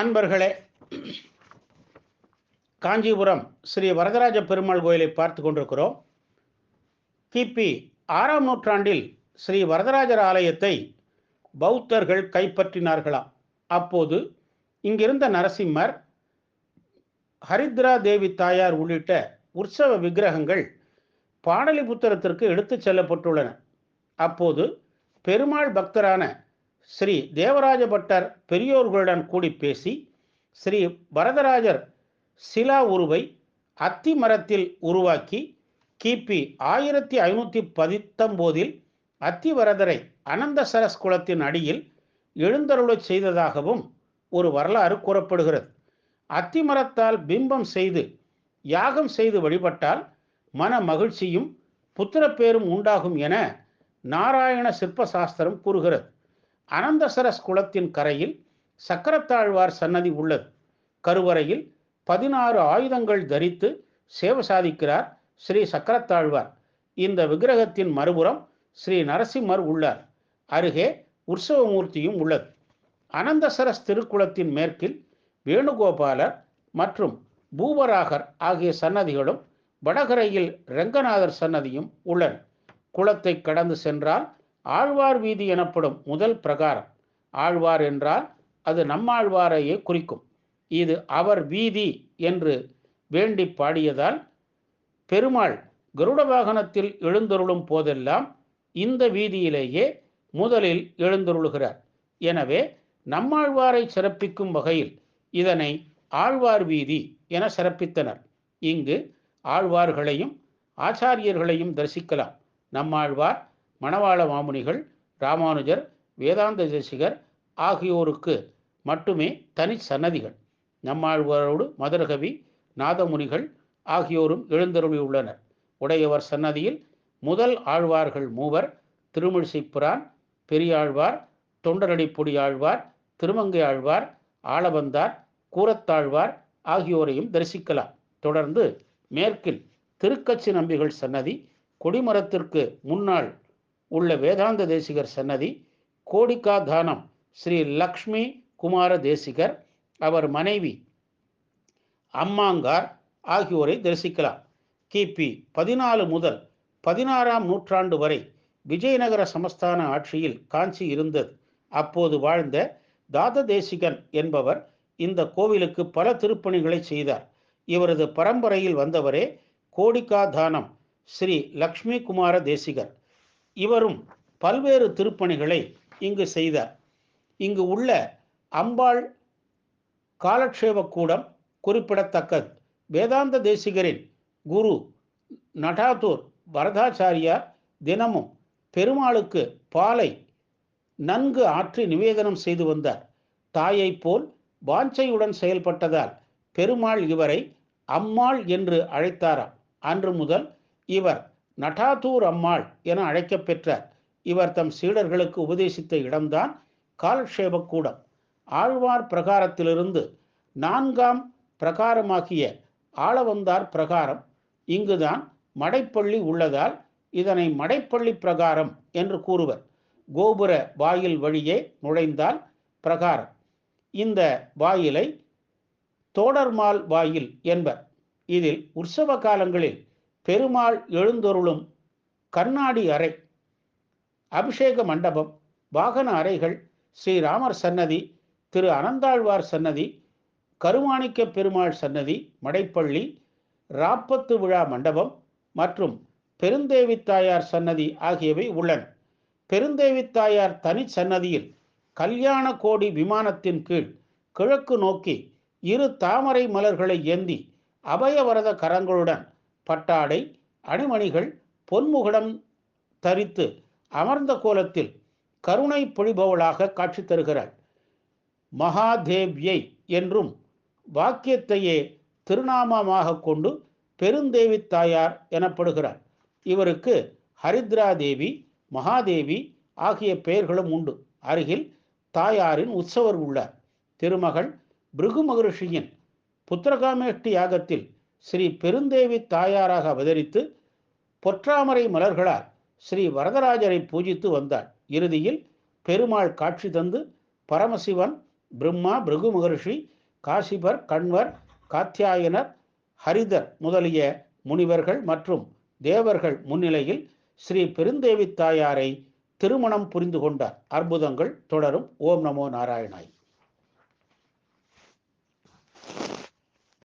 அன்பர்களே, காஞ்சிபுரம் ஸ்ரீ வரதராஜ பெருமாள் கோயிலை பார்த்து கொண்டிருக்கிறோம். கிபி 6ஆம் நூற்றாண்டில் ஸ்ரீ வரதராஜர் ஆலயத்தை பௌத்தர்கள் கைப்பற்றினார்களாம். அப்போது இங்கிருந்த நரசிம்மர், ஹரித்ரா தேவி தாயார் உள்ளிட்ட உற்சவ விக்கிரகங்கள் பாடலிபுத்திரத்திற்கு எடுத்துச் செல்லப்பட்டுள்ளன. அப்போது பெருமாள் பக்தரான ஸ்ரீ தேவராஜ பட்டர் பெரியோர்களுடன் கூடி பேசி ஸ்ரீ வரதராஜர் சிலா உருவை அத்தி மரத்தில் உருவாக்கி கிபி 1519 அத்திவரதரை அனந்தசரஸ் குளத்தின் அடியில் எழுந்தருளச் செய்ததாகவும் ஒரு வரலாறு கூறப்படுகிறது. அத்திமரத்தால் பிம்பம் செய்து யாகம் செய்து வழிபட்டால் மன மகிழ்ச்சியும் புத்திரப்பேரும் உண்டாகும் என நாராயண சிற்ப சாஸ்திரம் கூறுகிறது. அனந்தசரஸ் குளத்தின் கரையில் சக்கரத்தாழ்வார் சன்னதி உள்ளது. கருவறையில் 16 ஆயுதங்கள் தரித்து சேவை சாதிக்கிறார் ஸ்ரீ சக்கரத்தாழ்வார். இந்த விக்கிரகத்தின் மறுபுறம் ஸ்ரீ நரசிம்மர் உள்ளார். அருகே உற்சவமூர்த்தியும் உள்ளது. அனந்தசரஸ் திருக்குளத்தின் மேற்கில் வேணுகோபாலர் மற்றும் பூவராகர் ஆகிய சன்னதிகளும் வடகரையில் ரங்கநாதர் சன்னதியும் உள்ளன. குளத்தை கடந்து சென்றால் ஆழ்வார் வீதி எனப்படும் முதல் பிரகாரம். ஆழ்வார் என்றால் அது நம்மாழ்வாரையே குறிக்கும். இது அவர் வீதி என்று வேண்டி பாடியதால் பெருமாள் கருட வாகனத்தில் எழுந்தருளும் போதெல்லாம் இந்த வீதியிலேயே முதலில் எழுந்தருளுகிறார். எனவே நம்மாழ்வாரை சிறப்பிக்கும் வகையில் இதனை ஆழ்வார் வீதி என சிறப்பித்தனர். இங்கு ஆழ்வார்களையும் ஆச்சாரியர்களையும் தரிசிக்கலாம். நம்மாழ்வார், மணவாள மாமுனிகள், ராமானுஜர், வேதாந்த தேசிகர் ஆகியோருக்கு மட்டுமே தனி சன்னதிகள். நம்மாழ்வாரோடு மதுரகவி, நாதமுனிகள் ஆகியோரும் எழுந்தருளியுள்ளனர். உடையவர் சன்னதியில் முதல் ஆழ்வார்கள் மூவர்: திருமிழிசைப்பிரான், பெரியாழ்வார், தொண்டரடிப்பொடி ஆழ்வார், திருமங்கை ஆழ்வார், ஆளவந்தார், கூரத்தாழ்வார் ஆகியோரையும் தரிசிக்கலாம். தொடர்ந்து மேற்கில் திருக்கச்சி நம்பிகள் சன்னதி, கொடிமரத்திற்கு முன்னாள் உள்ள வேதாந்த தேசிகர் சன்னதி, கோடிக்கா தானம் ஸ்ரீ லக்ஷ்மி குமார தேசிகர், அவர் மனைவி அம்மாங்கார் ஆகியோரை தரிசிக்கலாம். கிபி 14 முதல் 16ஆம் நூற்றாண்டு வரை விஜயநகர சமஸ்தான ஆட்சியில் காஞ்சி இருந்தது. அப்போது வாழ்ந்த தாத தேசிகன் என்பவர் இந்த கோவிலுக்கு பல திருப்பணிகளை செய்தார். இவரது பரம்பரையில் வந்தவரே கோடிக்கா தானம் ஸ்ரீ லக்ஷ்மி குமார தேசிகர். இவரும் பல்வேறு திருப்பணிகளை இங்கு செய்தார். இங்கு உள்ள அம்பாள் காலக்ஷேப கூடம் குறிப்பிடத்தக்கது. வேதாந்த தேசிகரின் குரு நடாதூர் வரதாச்சாரியார் தினமும் பெருமாளுக்கு பாலை நன்கு ஆற்றி நிவேதனம் செய்து வந்தார். தாயை போல் வாஞ்சையுடன் செயல்பட்டதால் பெருமாள் இவரை அம்மாள் என்று அழைத்தாராம். அன்று முதல் இவர் நடாதூர் அம்மாள் என அழைக்கப் பெற்றார். இவர் தம் சீடர்களுக்கு உபதேசித்த இடம்தான் காலக்ஷேப கூடம். ஆழ்வார் பிரகாரத்திலிருந்து 4ஆம் பிரகாரமாகிய ஆளவந்தார் பிரகாரம் இங்குதான் மடைப்பள்ளி உள்ளதால் இதனை மடைப்பள்ளி பிரகாரம் என்று கூறுவர். கோபுர வாயில் வழியே நுழைந்தால் பிரகாரம். இந்த வாயிலை தோடர்மால் வாயில் என்பர். இதில் உற்சவ காலங்களில் பெருமாள் எழுந்தருளும் கண்ணாடி அறை, அபிஷேக மண்டபம், வாகன அறைகள், ஸ்ரீராமர் சன்னதி, திரு அனந்தாழ்வார் சன்னதி, கருமாணிக்க பெருமாள் சன்னதி, மடைப்பள்ளி, ராப்பத்து விழா மண்டபம் மற்றும் பெருந்தேவித்தாயார் சன்னதி ஆகியவை உள்ளன. பெருந்தேவித்தாயார் தனி சன்னதியில் கல்யாண கோடி விமானத்தின் கீழ் கிழக்கு நோக்கி 2 தாமரை மலர்களை ஏந்தி அபயவரத கரங்களுடன் பட்டாடை, அணிமணிகள், பொன்முகடம் தரித்து அமர்ந்த கோலத்தில் கருணை பொழிபவளாக காட்சி தருகிறாள். மகாதேவ்யை என்றும் வாக்கியத்தையே திருநாமமாக கொண்டு பெருந்தேவி தாயார் எனப்படுகிறார். இவருக்கு ஹரித்ரா தேவி, மகாதேவி ஆகிய பெயர்களும் உண்டு. அருகில் தாயாரின் உற்சவர் உள்ளார். திருமகள் பிருகு மகரிஷியின் புத்திரகாமேஷ்டி யாகத்தில் ஸ்ரீ பெருந்தேவி தாயாராக அவதரித்து பொற்றாமரை மலர்களால் ஸ்ரீ வரதராஜரை பூஜித்து வந்தாள். இறுதியில் பெருமாள் காட்சி தந்து பரமசிவன் பிரம்மா, பிருகு மகர்ஷி, காசிபர், கண்வர், காத்தியாயனர், ஹரிதர் முதலிய முனிவர்கள் மற்றும் தேவர்கள் முன்னிலையில் ஸ்ரீ பெருந்தேவி தாயாரை திருமணம் புரிந்து கொண்டார். அற்புதங்கள் தொடரும். ஓம் நமோ நாராயணாய்.